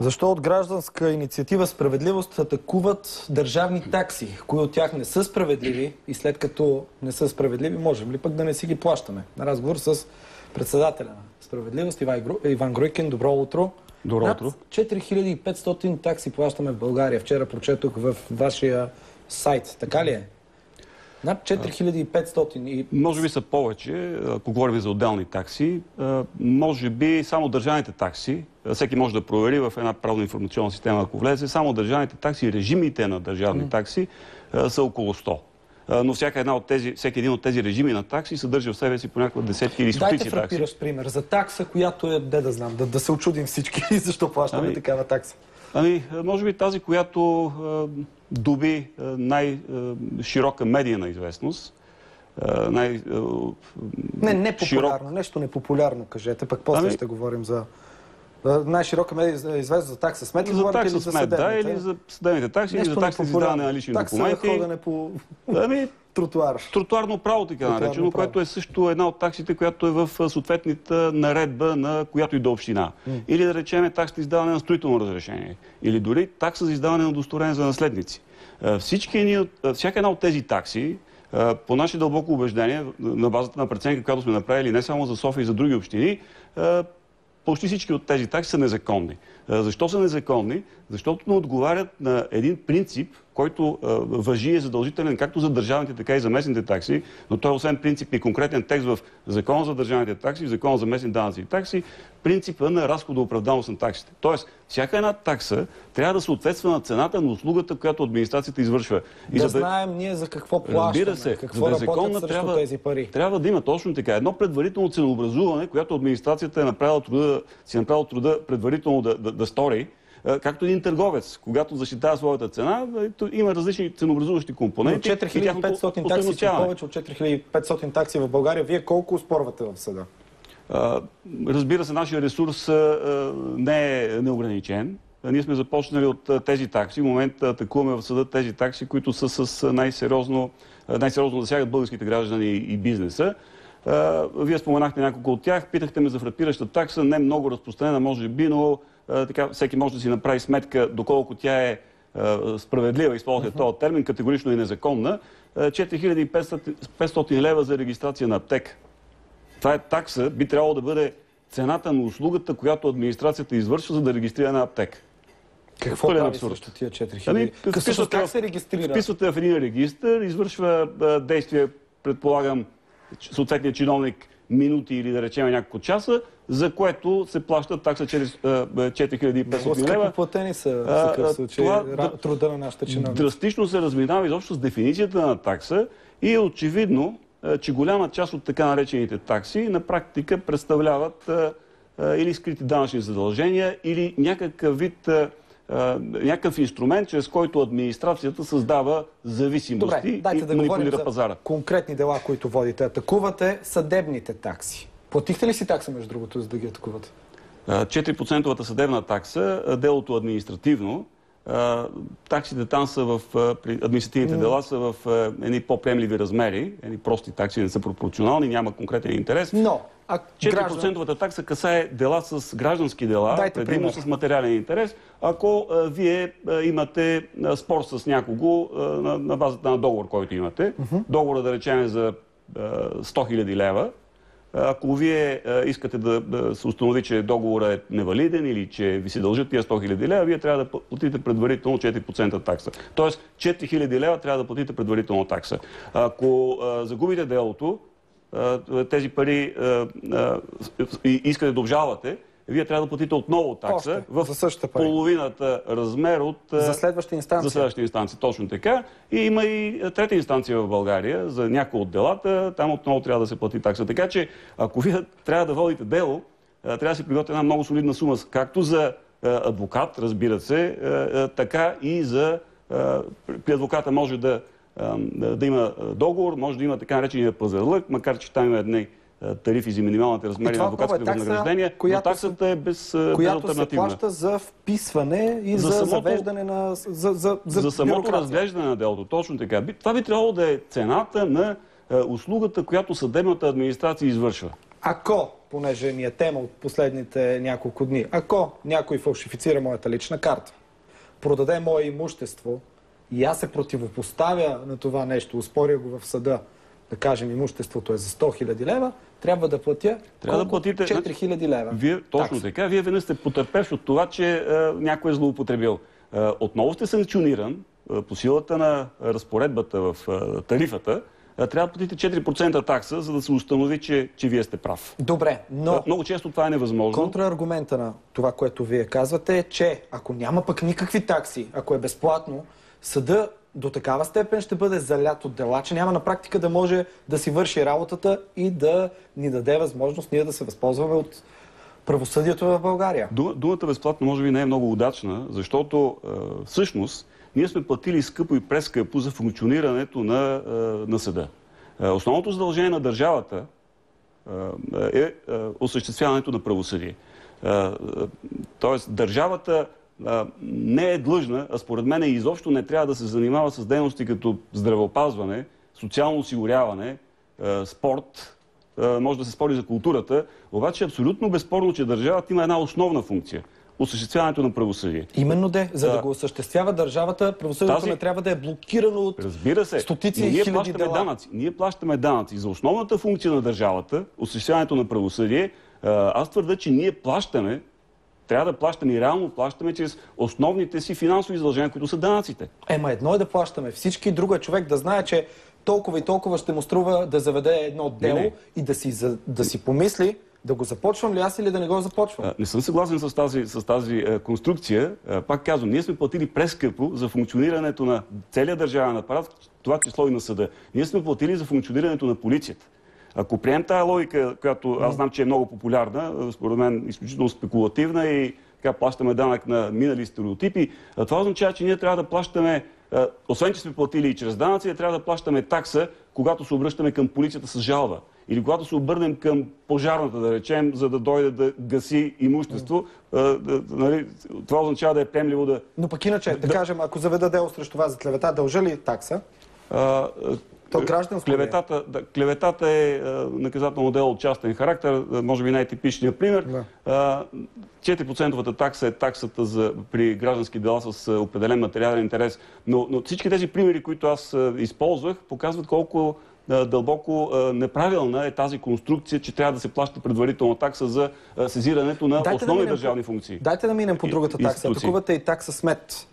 Защо от гражданска инициатива Справедливост атакуват държавни такси, кои от тях не са справедливи и след като не са справедливи, можем ли пък да не си ги плащаме? На разговор с председателя на Справедливост Иван Груйкин. Добро утро. Добро утро. 4500 такси плащаме в България. Вчера прочетох в вашия сайт. Така ли е? Над 4500. Може би са повече, ако говорим за отделни такси. Може би само държавните такси, всеки може да провери в една правно-информационна система, ако влезе, само държавните такси, режимите на държавни такси са около 100. Но всеки един от тези режими на такси съдържа в себе си понякога десетки или стотици такси. Дайте фрапиращ пример за такса, която е, да знам, да се очудим всички, защо плащаме такава такса. Може би тази, която доби най-широка медийна известност. Непопулярно, нещо непопулярно, кажете, пък после ще говорим за най-широка медийна известност за такса смет. За такса смет, да, или за съдебните такси, или за такса за издаване на лични документи. Такса за ходене по тротуар. Тротуарно право, така наречено, което е също една от таксите, която е в съответната наредба на която и до община. Или да речем такса за издаване на строително разрешение. Или дори такса за издаване на удостоверение за наследници. Всяка една от тези такси, по наше дълбоко убеждение, на базата на преценка, която сме направили не само за София и за други общини, почти всички от тези такси са незаконни. Защо са незаконни? Защото не отговарят на един принцип, който важи е задължителен както за държавните, така и за местните такси, но той освен принцип и конкретен текст в Закона за държавните такси, в Закона за местни данъци и такси, принципа на разходооправданост на таксите. Тоест, всяка една такса трябва да съответства на цената на услугата, която администрацията извършва. Знаем ние за какво плащаме, разбира се, какво работят срещу тези пари. Трябва да има точно така. Едно предварително ценообразуване, което администрацията е направила труда предварително да стори, както един търговец, когато защитава своята цена, има различни ценообразуващи компоненти. 4500 такси, повече от 4500 такси в България. Вие колко оспорвате в съда? Разбира се, нашия ресурс не е неограничен. Ние сме започнали от тези такси. В момента атакуваме в съда тези такси, които са с най-сериозно засягат българските граждани и бизнеса. Вие споменахте няколко от тях. Питахте ме за фрапираща такса. Не много разпространена, може би, но всеки може да си направи сметка доколко тя е справедлива, използвате този термин, категорично и незаконна. 4500 лева за регистрация на аптека. Това е такса, би трябвало да бъде цената на услугата, която администрацията извършва, за да регистрира една аптека. Какво прави срещу тия 4000? Как се регистрира? Вписвате в един регистър, извършва действия, предполагам, съответният чиновник минути или да речем няколко часа, за което се плаща такса 4500 лева. Платени са в такъв случай труда на нашите чиновници. Драстично се разминава изобщо с дефиницията на такса и е очевидно, че голяма част от така наречените такси на практика представляват или скрити данъчни задължения, или някакъв инструмент, чрез който администрацията създава зависимости и манипулира пазара. Конкретни дела, които водите. Атакувате съдебните такси. Платихте ли си такса, между другото, за да ги атакувате? 4% съдебна такса, делото административно. Таксите там са административните дела са в едни по-приемливи размери, едни прости такси, не са пропорционални, няма конкретен интерес. Но 4% такса касае дела с граждански дела, предимно с материален интерес. Ако вие имате спор с някого на базата на договор, който имате, договора да речем за 100 000 лева, ако вие искате да се установи, че договорът е невалиден или че ви се дължат тия 100 000 лева, вие трябва да платите предварително 4% такса. Тоест 4 000 лева трябва да платите предварително такса. Ако загубите делото, тези пари и искате да обжалвате, вие трябва да платите отново такса в половината размер от... За следваща инстанция. За следваща инстанция, точно така. И има и трета инстанция в България за някои от делата. Там отново трябва да се плати такса. Така че, ако вие трябва да водите дело, трябва да се приготвя една много солидна сума, както за адвокат, разбира се, така и за... При адвоката може да има договор, може да има така наречения пазарлък, макар че там има едни тарифи за минималните размери на адвокатските възнаграждения, но таксата е безалтернативна. Която се плаща за вписване и за завеждане на... За самото разглеждане на делото, точно така. Това би трябвало да е цената на услугата, която съдебната администрация извършва. Ако понеже ни е тема от последните няколко дни, ако някой фалшифицира моята лична карта, продаде мое имущество и аз се противопоставя на това нещо, успоря го в съда, да кажем имуществото е за 100 000 лева, трябва да платя да платите 4 000 лева. Вие, точно така. Вие веднъж сте потърпевш от това, че някой е злоупотребил. Отново сте санкциониран по силата на разпоредбата в тарифата. Трябва да платите 4% такса, за да се установи, че вие сте прав. Добре, но много често това е невъзможно. Контрааргумента на това, което вие казвате е, че ако няма пък никакви такси, ако е безплатно, съда до такава степен ще бъде залят от дела, че няма на практика да може да си върши работата и да ни даде възможност ние да се възползваме от правосъдието в България. Думата безплатно може би не е много удачна, защото всъщност ние сме платили скъпо и прескъпо за функционирането на съда. Основното задължение на държавата е осъществяването на правосъдие. Тоест държавата не е длъжна, а според мен изобщо не трябва да се занимава с дейности като здравеопазване, социално осигуряване, спорт, може да се спори за културата, обаче е абсолютно безспорно, че държавата има една основна функция – осъществяването на правосъдие. Именно за да го осъществява държавата, правосъдието не трябва да е блокирано от стотици и хиляди дела. Ние плащаме данъци за основната функция на държавата, осъществяването на правосъдие. Аз твърда, че ние плащаме, трябва да плащаме и реално плащаме чрез основните си финансови задължения, които са данъците. Едно е да плащаме всички, друго е човек да знае, че толкова и толкова ще му струва да заведе едно дело и да си помисли да го започвам ли аз или да не го започвам. Не съм съгласен с тази конструкция. Пак казвам, ние сме платили прескъпо за функционирането на целия държавен апарат, това число и на съда. Ние сме платили за функционирането на полицията. Ако приемем тая логика, която аз знам, че е много популярна, според мен изключително спекулативна и така плащаме данък на минали стереотипи, това означава, че ние трябва да плащаме, освен че сме платили и чрез данъци, трябва да плащаме такса, когато се обръщаме към полицията с жалба. Или когато се обърнем към пожарната, да речем, за да дойде да гаси имущество, това означава да е приемливо да... Но пък иначе, да кажем, ако заведа дело срещу вас за клевета, дължа ли такса? То гражданско клеветата е наказателно дело от частен характер, може би най-типичният пример. 4% такса е таксата при граждански дела с определен материален интерес. Но всички тези примери, които аз използвах, показват колко дълбоко неправилна е тази конструкция, че трябва да се плаща предварителна такса за сезирането на основни държавни функции. Дайте да минем по другата такса. Атакувате и такса смет.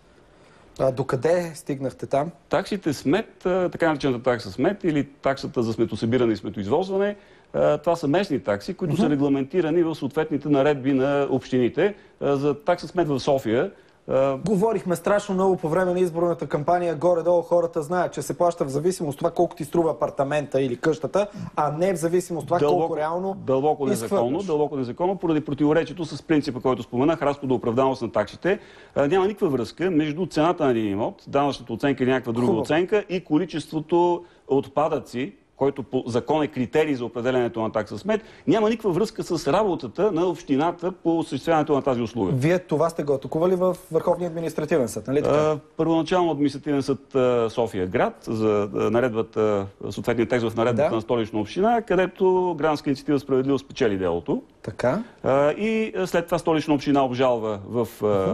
Докъде стигнахте там? Таксите смет, така наречената такса смет или таксата за сметосъбиране и сметоизвозване, това са местни такси, които са регламентирани в съответните наредби на общините. За такса смет в София говорихме страшно много по време на изборната кампания. Горе-долу хората знаят, че се плаща в зависимост от това колко ти струва апартамента или къщата, а не в зависимост от това колко реално изхвърляш. Дълбоко незаконно, поради противоречието с принципа, който споменах, разходооправданост на таксите. Няма никаква връзка между цената на един имот, данъчната оценка или някаква друга оценка и количеството отпадъци, който по закон е критерий за определенето на такса смет, няма никаква връзка с работата на общината по осъществяването на тази услуга. Вие това сте го атакували в Върховния административен съд, нали така? Първоначално административен съд София град за наредбата, съответния текст в наредбата на Столична община, където Гражданска инициатива справедливо спечели делото. Така. И след това Столична община обжалва в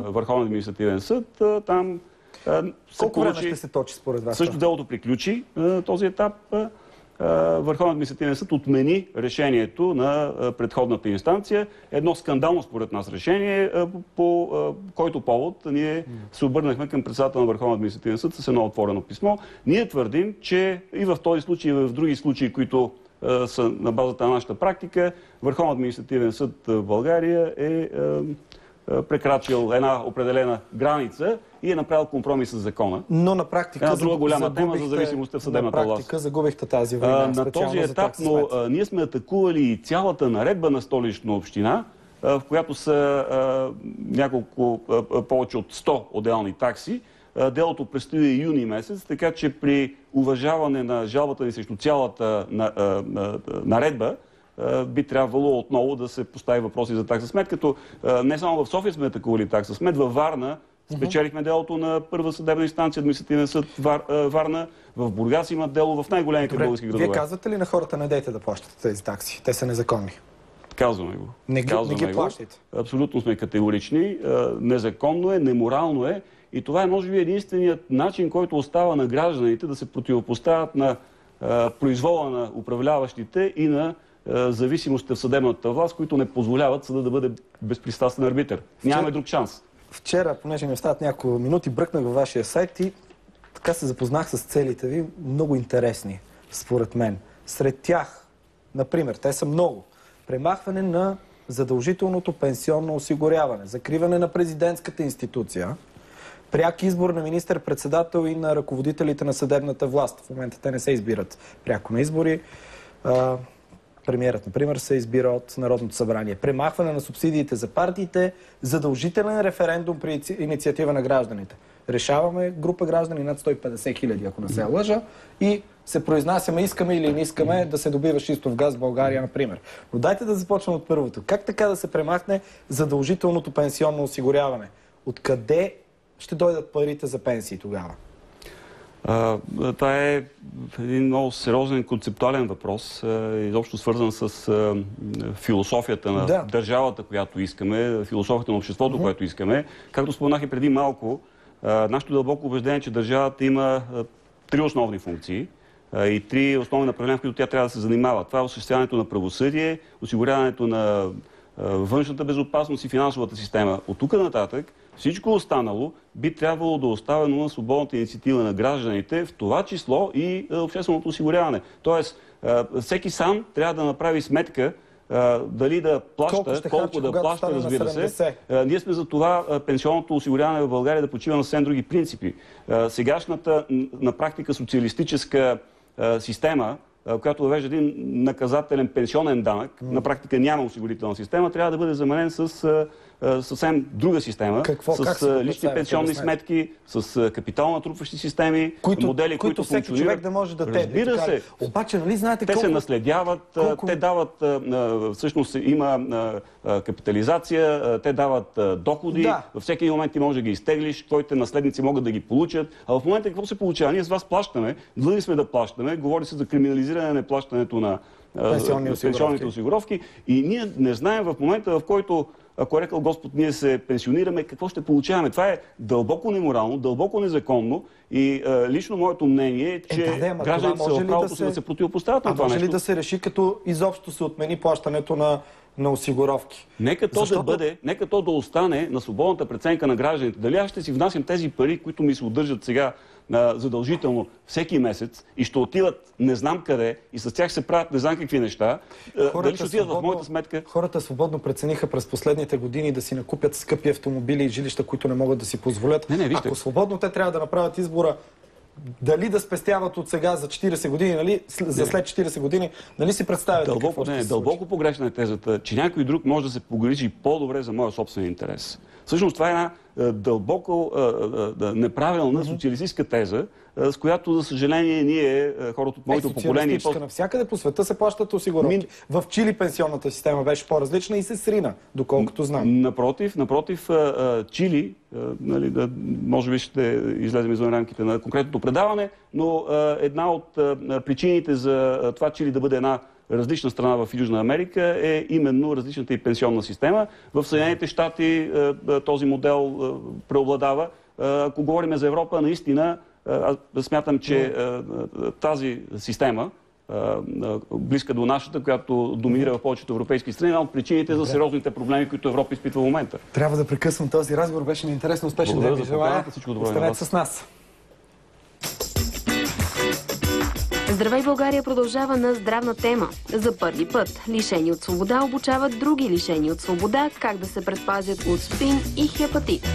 Върховния административен съд. Там колко време ще се точи според вас? Също делото приключи този етап. Върховният административен съд отмени решението на предходната инстанция. Едно скандално според нас решение, по който повод ние се обърнахме към председател на Върховния административен съд с едно отворено писмо. Ние твърдим, че и в този случай, и в други случаи, които са на базата на нашата практика, Върховният административен съд в България е прекрачил една определена граница и е направил компромис с закона. Но на практика една друга голяма тема за зависимостта в съдебната власт. На практика загубихте тази война. На този етап, но ние сме атакували и цялата наредба на Столична община, в която са повече от 100 отделни такси. Делото предстои юни месец, така че при уважаване на жалбата ни срещу цялата наредба, би трябвало отново да се постави въпроси за такса смет, като не само в София сме атакували такса смет, във Варна спечелихме делото на първа съдебна инстанция, административен съд Варна, в Бургас има дело в най-големите български градове. Вие казвате ли на хората, не дейте да плащате тези такси? Те са незаконни. Казваме го. Не ги плащайте. Абсолютно сме категорични. Незаконно е, неморално е. И това е, може би, единственият начин, който остава на гражданите да се противопоставят на произвола на управляващите и на зависимостта в съдебната власт, които не позволяват съда да бъде безпристрастен арбитър. Нямаме друг шанс. Вчера, понеже ми остават няколко минути, бръкнах във вашия сайт и така се запознах с целите ви. Много интересни, според мен. Сред тях, например, те са много. Премахване на задължителното пенсионно осигуряване, закриване на президентската институция, пряк избор на министър-председател и на ръководителите на съдебната власт. В момента те не се избират пряко на избори. Премиерът, например, се избира от Народното събрание. Премахване на субсидиите за партиите, задължителен референдум при инициатива на гражданите. Решаваме група граждани над 150 хиляди, ако не се лъжа, и се произнасяме, искаме или не искаме да се добива шистов газ в България, например. Но дайте да започнем от първото. Как така да се премахне задължителното пенсионно осигуряване? Откъде ще дойдат парите за пенсии тогава? Това е един много сериозен концептуален въпрос, изобщо свързан с философията на държавата, която искаме, философията на обществото, което искаме. Както споменах и преди малко, нашето дълбоко убеждение е, че държавата има три основни функции и три основни направления, в които тя трябва да се занимава. Това е осъществяването на правосъдие, осигуряването на външната безопасност и финансовата система. От тук нататък всичко останало би трябвало да оставено на свободната инициатива на гражданите, в това число и общественото осигуряване. Тоест, всеки сам трябва да направи сметка дали да плаща, колко да плаща, разбира се. Ние сме за това пенсионното осигуряване в България да почива на съвсем други принципи. Сегашната на практика социалистическа система, която въвежда един наказателен пенсионен данък, на практика няма осигурителна система, трябва да бъде заменен с съвсем друга система, с лични пенсионни сметки, с капитално натрупващи системи, модели, които всеки функционират. човек да може да Разбира се. Обаче, нали знаете те се наследяват, те дават, всъщност има капитализация, те дават доходи, във всеки момент ти може да ги изтеглиш, твоите наследници могат да ги получат. А в момента какво се получава? Ние с вас плащаме, длъжни сме да плащаме, говори се за криминализиране на неплащането на пенсионните осигуровки и ние не знаем в момента, в който, ако е рекал Господ, ние се пенсионираме, какво ще получаваме. Това е дълбоко неморално, дълбоко незаконно и лично моето мнение е, че гражданите са в правото си да се противопоставят на това нещо. Може ли да се реши, като изобщо се отмени плащането на осигуровки? Нека то да остане на свободната преценка на гражданите. Дали аз ще си внасям тези пари, които ми се удържат сега задължително всеки месец и ще отиват не знам къде и с тях се правят не знам какви неща, дали ще отидат в моята сметка? Хората свободно прецениха през последните години да си накупят скъпи автомобили и жилища, които не могат да си позволят. Ако свободно те трябва да направят избора дали да спестяват от сега за 40 години, нали, за след 40 години, нали си представяте какво ще се случи? Дълбоко погрешна е тезата, че някой друг може да се погрижи по-добре за моя собствен интерес. Всъщност това е една дълбоко неправилна социалистическа теза, с която, за съжаление, ние, хората от моето поколение... Навсякъде по света се плащат осигуровки. В Чили пенсионната система беше по-различна и се срина, доколкото знам. Напротив, Чили, може би ще излезем извън рамките на конкретното предаване, но една от причините за това Чили да бъде една различна страна в Южна Америка е именно различната и пенсионна система. В Съединените щати този модел преобладава. Ако говорим за Европа, наистина аз смятам, че тази система, близка до нашата, която доминира в повечето европейски страни, една от причините за сериозните проблеми, които Европа изпитва в момента. Трябва да прекъсвам този разговор. Беше ми интересно. Успешен ден ви желая. Останете с нас. Здравей, България продължава на здравна тема. За първи път лишени от свобода обучават други лишени от свобода как да се предпазят от СПИН и хепатит.